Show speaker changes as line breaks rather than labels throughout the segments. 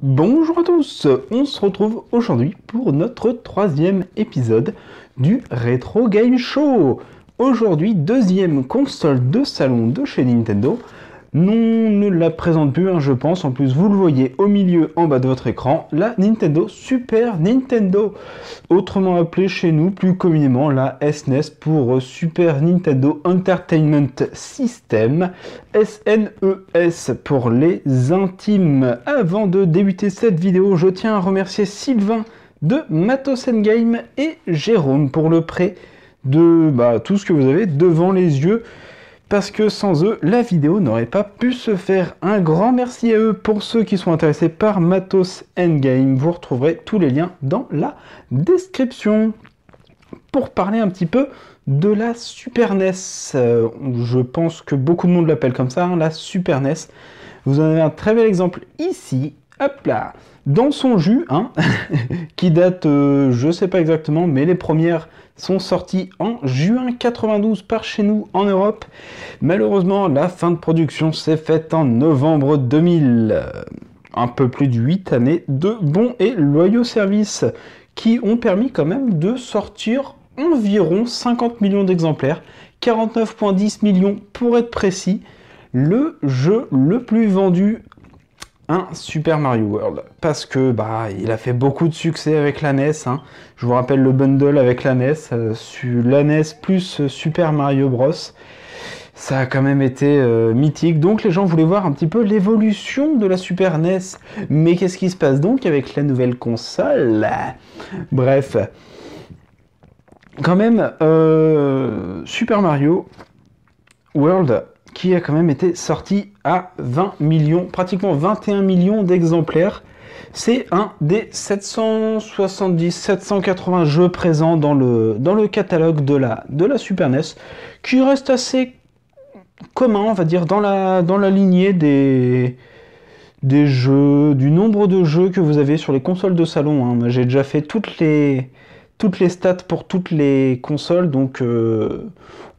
Bonjour à tous, on se retrouve aujourd'hui pour notre troisième épisode du Retro Game Show. Aujourd'hui, deuxième console de salon de chez Nintendo. On ne la présente plus, je pense. En plus, vous le voyez au milieu, en bas de votre écran, la Nintendo Super Nintendo. Autrement appelée chez nous, plus communément, la SNES pour Super Nintendo Entertainment System. SNES pour les intimes. Avant de débuter cette vidéo, je tiens à remercier Sylvain de Matos Game et Jérôme pour le prêt de tout ce que vous avez devant les yeux. Parce que sans eux, la vidéo n'aurait pas pu se faire. Un grand merci à eux. Pour ceux qui sont intéressés par Matos Endgame, vous retrouverez tous les liens dans la description. Pour parler un petit peu de la Super NES, je pense que beaucoup de monde l'appelle comme ça, la Super NES. Vous en avez un très bel exemple ici, hop là, dans son jus, qui date, je sais pas exactement, mais les premières sont sorties en juin 92 par chez nous en Europe. Malheureusement, la fin de production s'est faite en novembre 2000. Un peu plus de 8 années de bons et loyaux services qui ont permis quand même de sortir environ 50 millions d'exemplaires, 49,10 millions pour être précis, le jeu le plus vendu, un Super Mario World, parce que il a fait beaucoup de succès avec la NES. Je vous rappelle le bundle avec la NES, la NES plus Super Mario Bros. Ça a quand même été mythique, donc les gens voulaient voir un petit peu l'évolution de la Super NES. Mais qu'est-ce qui se passe donc avec la nouvelle console? Bref, quand même, Super Mario World qui a quand même été sorti à 20 millions, pratiquement 21 millions d'exemplaires. C'est un des 770-780 jeux présents dans le catalogue de la Super NES, qui reste assez commun, on va dire, dans la lignée des jeux, du nombre de jeux que vous avez sur les consoles de salon. J'ai déjà fait toutes les stats pour toutes les consoles, donc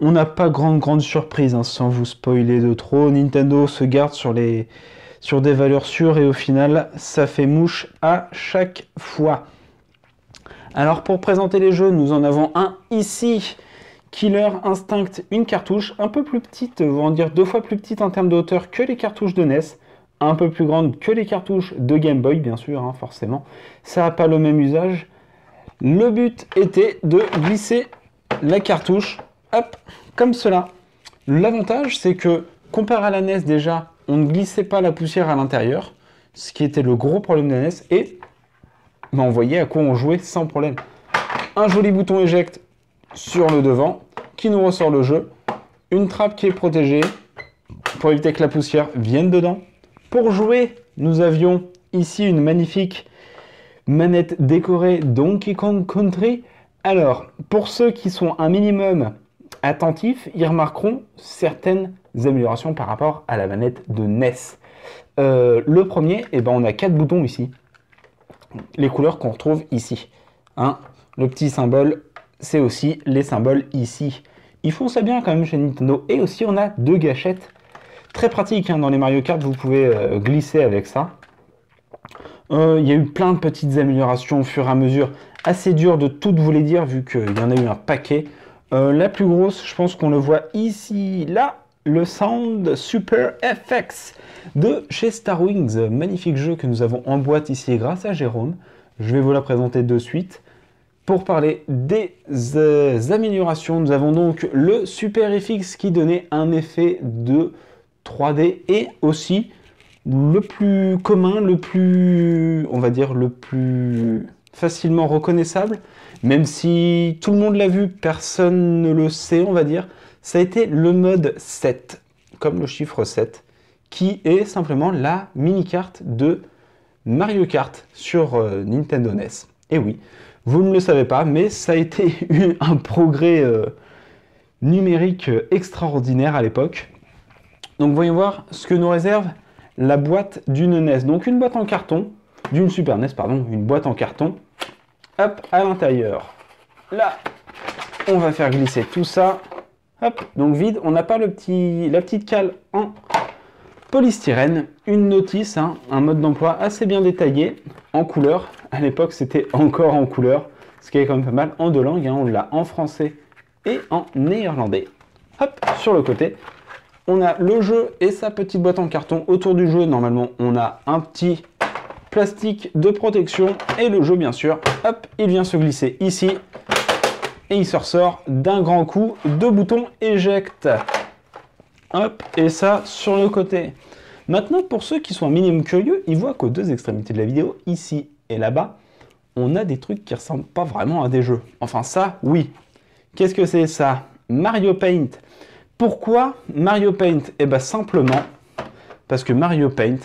on n'a pas grande surprise, sans vous spoiler de trop. Nintendo se garde sur des valeurs sûres et au final, ça fait mouche à chaque fois. Alors pour présenter les jeux, nous en avons un ici, Killer Instinct, une cartouche un peu plus petite, on va dire 2 fois plus petite en termes de hauteur que les cartouches de NES, un peu plus grande que les cartouches de Game Boy, bien sûr, forcément. Ça n'a pas le même usage. Le but était de glisser la cartouche, hop, comme cela. L'avantage, c'est que, comparé à la NES déjà, on ne glissait pas la poussière à l'intérieur, ce qui était le gros problème de la NES, et on voyait à quoi on jouait sans problème. Un joli bouton éjecte sur le devant, qui nous ressort le jeu, une trappe qui est protégée, pour éviter que la poussière vienne dedans. Pour jouer, nous avions ici une magnifique manette décorée Donkey Kong Country. Alors, pour ceux qui sont un minimum attentifs, ils remarqueront certaines améliorations par rapport à la manette de NES. Le premier, on a 4 boutons ici. Les couleurs qu'on retrouve ici. Le petit symbole, c'est aussi les symboles ici. Ils font ça bien quand même chez Nintendo. Et aussi, on a 2 gâchettes. Très pratique, dans les Mario Kart, vous pouvez glisser avec ça. Il y a eu plein de petites améliorations au fur et à mesure, assez dur de toutes vous les dire vu qu'il y en a eu un paquet. La plus grosse, je pense qu'on le voit ici, là, le Sound Super FX de chez Star Wings. Magnifique jeu que nous avons en boîte ici grâce à Jérôme. Je vais vous la présenter de suite. Pour parler des améliorations, nous avons donc le Super FX qui donnait un effet de 3D et aussi le plus commun, on va dire le plus facilement reconnaissable, même si tout le monde l'a vu, personne ne le sait, on va dire, ça a été le mode 7, comme le chiffre 7, qui est simplement la mini-carte de Mario Kart sur Nintendo NES. Et oui, vous ne le savez pas, mais ça a été un progrès numérique extraordinaire à l'époque. Donc voyons voir ce que nous réserve la boîte d'une NES. Donc une boîte en carton, d'une Super NES, pardon, une boîte en carton. Hop, à l'intérieur. Là, on va faire glisser tout ça. Hop, donc vide. On n'a pas la petite cale en polystyrène, une notice, hein, un mode d'emploi assez bien détaillé, en couleur. À l'époque, c'était encore en couleur, ce qui est quand même pas mal, en deux langues, hein, on l'a en français et en néerlandais. Hop, sur le côté, on a le jeu et sa petite boîte en carton. Autour du jeu, normalement, on a un petit plastique de protection et le jeu, bien sûr, hop, il vient se glisser ici et il se ressort d'un grand coup de bouton éjecte. Hop, et ça sur le côté. Maintenant, pour ceux qui sont un minimum curieux, ils voient qu'aux deux extrémités de la vidéo, ici et là-bas, on a des trucs qui ressemblent pas vraiment à des jeux. Enfin ça, oui. Qu'est-ce que c'est ça? Mario Paint. Pourquoi Mario Paint? Eh bien simplement parce que Mario Paint,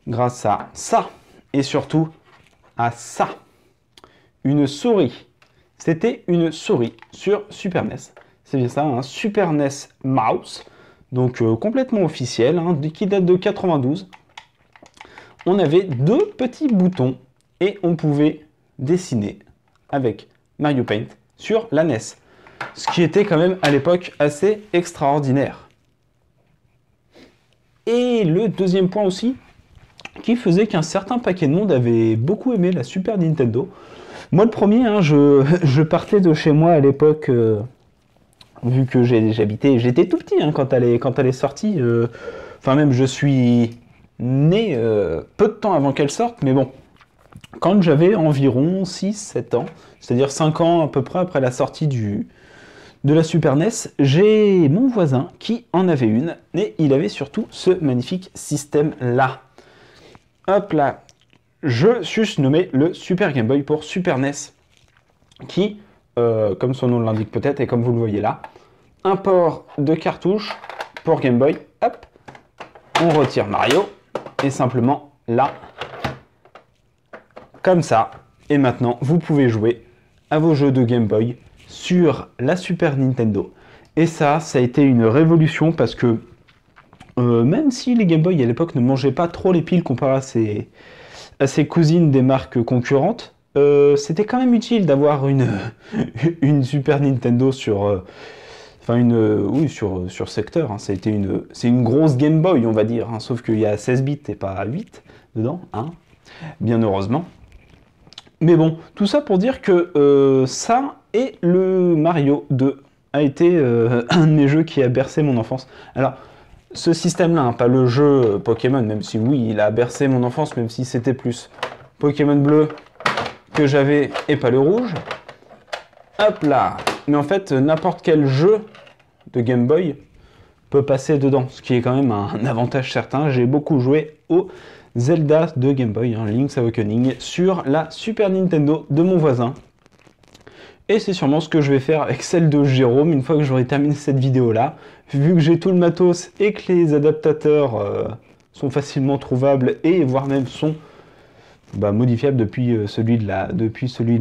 grâce à ça, et surtout à ça, une souris. C'était une souris sur Super NES. C'est bien ça, un Super NES Mouse. Donc complètement officiel, hein, qui date de 92. On avait deux petits boutons et on pouvait dessiner avec Mario Paint sur la NES. Ce qui était quand même à l'époque assez extraordinaire. Et le deuxième point aussi, qui faisait qu'un certain paquet de monde avait beaucoup aimé la Super Nintendo. Moi le premier, hein, je partais de chez moi à l'époque, vu que j'étais tout petit hein, quand elle est sortie. Enfin même je suis né peu de temps avant qu'elle sorte, mais bon, quand j'avais environ 6-7 ans, c'est-à-dire 5 ans à peu près après la sortie de la Super NES, j'ai mon voisin qui en avait une, et il avait surtout ce magnifique système-là. Hop là, je suis nommé le Super Game Boy pour Super NES, qui, comme son nom l'indique peut-être, et comme vous le voyez là, un port de cartouche pour Game Boy, hop, on retire Mario, et simplement là, comme ça, et maintenant vous pouvez jouer à vos jeux de Game Boy sur la Super Nintendo. Et ça a été une révolution parce que même si les Game Boy à l'époque ne mangeaient pas trop les piles comparé à ses cousines des marques concurrentes, c'était quand même utile d'avoir une Super Nintendo sur, oui, sur secteur. Hein. C'est une grosse Game Boy, on va dire, hein, sauf qu'il y a 16 bits et pas 8 dedans, hein, bien heureusement. Mais bon, tout ça pour dire que ça et le Mario 2 a été un de mes jeux qui a bercé mon enfance. Alors, ce système-là, hein, pas le jeu Pokémon, même si oui, il a bercé mon enfance, même si c'était plus Pokémon bleu que j'avais et pas le rouge. Hop là. Mais en fait, n'importe quel jeu de Game Boy peut passer dedans, ce qui est quand même un avantage certain. J'ai beaucoup joué au Zelda de Game Boy, hein, Link's Awakening, sur la Super Nintendo de mon voisin. Et c'est sûrement ce que je vais faire avec celle de Jérôme une fois que j'aurai terminé cette vidéo-là. Vu que j'ai tout le matos et que les adaptateurs sont facilement trouvables et voire même sont modifiables depuis celui de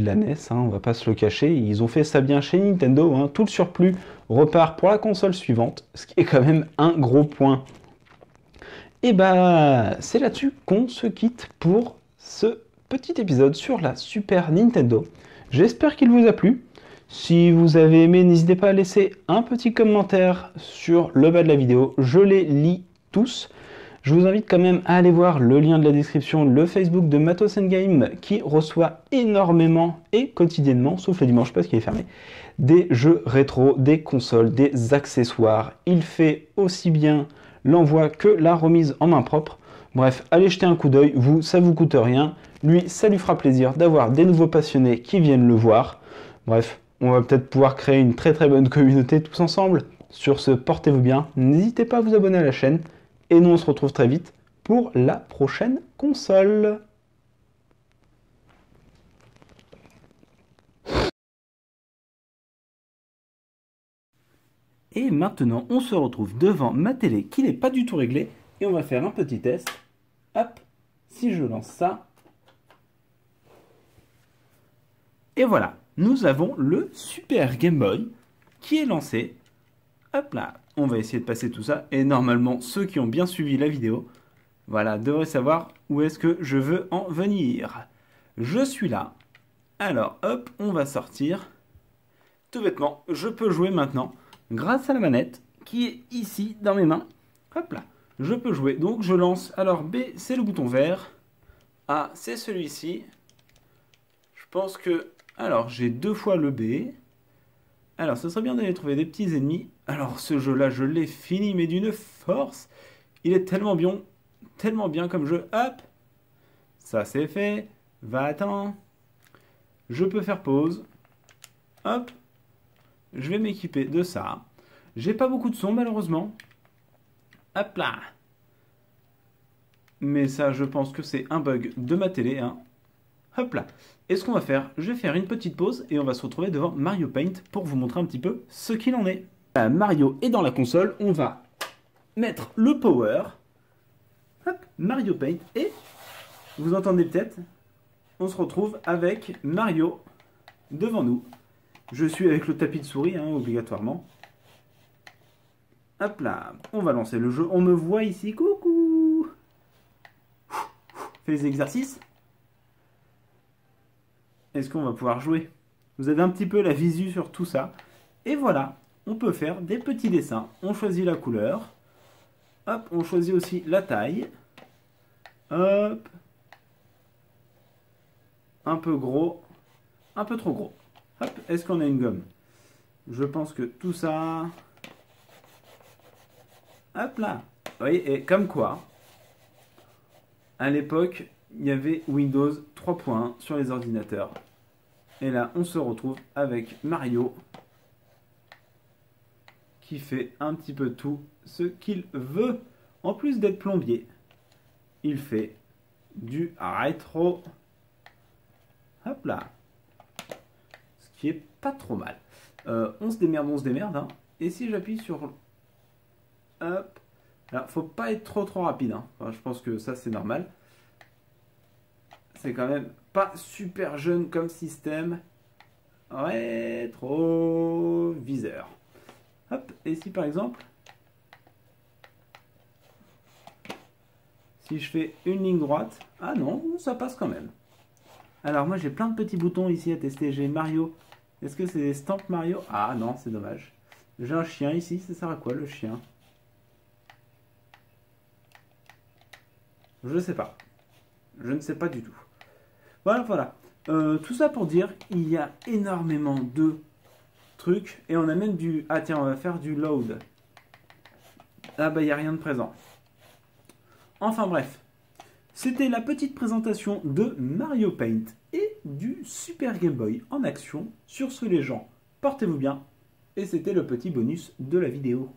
la NES, hein, on va pas se le cacher. Ils ont fait ça bien chez Nintendo, hein, tout le surplus repart pour la console suivante, ce qui est quand même un gros point. Et c'est là-dessus qu'on se quitte pour ce petit épisode sur la Super Nintendo. J'espère qu'il vous a plu. Si vous avez aimé, n'hésitez pas à laisser un petit commentaire sur le bas de la vidéo. Je les lis tous. Je vous invite quand même à aller voir le lien de la description, le Facebook de Matos & Game, qui reçoit énormément et quotidiennement, sauf le dimanche parce qu'il est fermé, des jeux rétro, des consoles, des accessoires. Il fait aussi bien l'envoi que la remise en main propre. Bref, allez jeter un coup d'œil, ça vous coûte rien. Lui, ça lui fera plaisir d'avoir des nouveaux passionnés qui viennent le voir. Bref, on va peut-être pouvoir créer une très très bonne communauté tous ensemble. Sur ce, portez-vous bien, n'hésitez pas à vous abonner à la chaîne. Et nous, on se retrouve très vite pour la prochaine console. Et maintenant, on se retrouve devant ma télé qui n'est pas du tout réglée. Et on va faire un petit test. Hop, si je lance ça. Et voilà, nous avons le Super Game Boy qui est lancé. Hop là, on va essayer de passer tout ça. Et normalement, ceux qui ont bien suivi la vidéo, voilà, devraient savoir où est-ce que je veux en venir. Je suis là. Alors, hop, on va sortir. Tout bêtement, je peux jouer maintenant grâce à la manette qui est ici dans mes mains. Hop là, je peux jouer. Donc je lance. Alors B, c'est le bouton vert. A, c'est celui-ci. Je pense que... Alors, j'ai 2 fois le B. Alors, ce serait bien d'aller trouver des petits ennemis. Alors, ce jeu-là, je l'ai fini, mais d'une force. Il est tellement bien comme jeu. Hop, ça c'est fait. Va-t'en. Je peux faire pause. Hop, je vais m'équiper de ça. J'ai pas beaucoup de son, malheureusement. Hop là. Mais ça, je pense que c'est un bug de ma télé, hein. Hop là. Et ce qu'on va faire, je vais faire une petite pause et on va se retrouver devant Mario Paint pour vous montrer un petit peu ce qu'il en est. Là, Mario est dans la console, on va mettre le power. Hop, Mario Paint. Et, vous entendez peut-être, on se retrouve avec Mario devant nous. Je suis avec le tapis de souris, hein, obligatoirement. Hop là, on va lancer le jeu. On me voit ici, coucou. Fais les exercices. Est-ce qu'on va pouvoir jouer? Vous avez un petit peu la visu sur tout ça. Et voilà, on peut faire des petits dessins. On choisit la couleur. Hop, on choisit aussi la taille. Hop. Un peu gros. Un peu trop gros. Hop, est-ce qu'on a une gomme? Je pense que tout ça... Hop là. Vous voyez, et comme quoi, à l'époque, il y avait Windows 3.1 sur les ordinateurs. Et là, on se retrouve avec Mario qui fait un petit peu tout ce qu'il veut. En plus d'être plombier, il fait du rétro. Hop là. Ce qui est pas trop mal. On se démerde, hein. Et si j'appuie sur... Hop. Alors, faut pas être trop rapide, hein. Enfin, je pense que ça, c'est normal. C'est quand même pas super jeune comme système. Rétroviseur. Hop, et si par exemple, si je fais une ligne droite, ah non, ça passe quand même. Alors moi j'ai plein de petits boutons ici à tester. J'ai Mario. Est-ce que c'est des stamps Mario? Ah non, c'est dommage. J'ai un chien ici, ça sert à quoi le chien? Je sais pas. Je ne sais pas du tout. Voilà. Tout ça pour dire, il y a énormément de trucs. Et on a même du... Ah tiens, on va faire du load. Ah bah, il n'y a rien de présent. Enfin bref. C'était la petite présentation de Mario Paint et du Super Game Boy en action. Sur ce, les gens, portez-vous bien. Et c'était le petit bonus de la vidéo.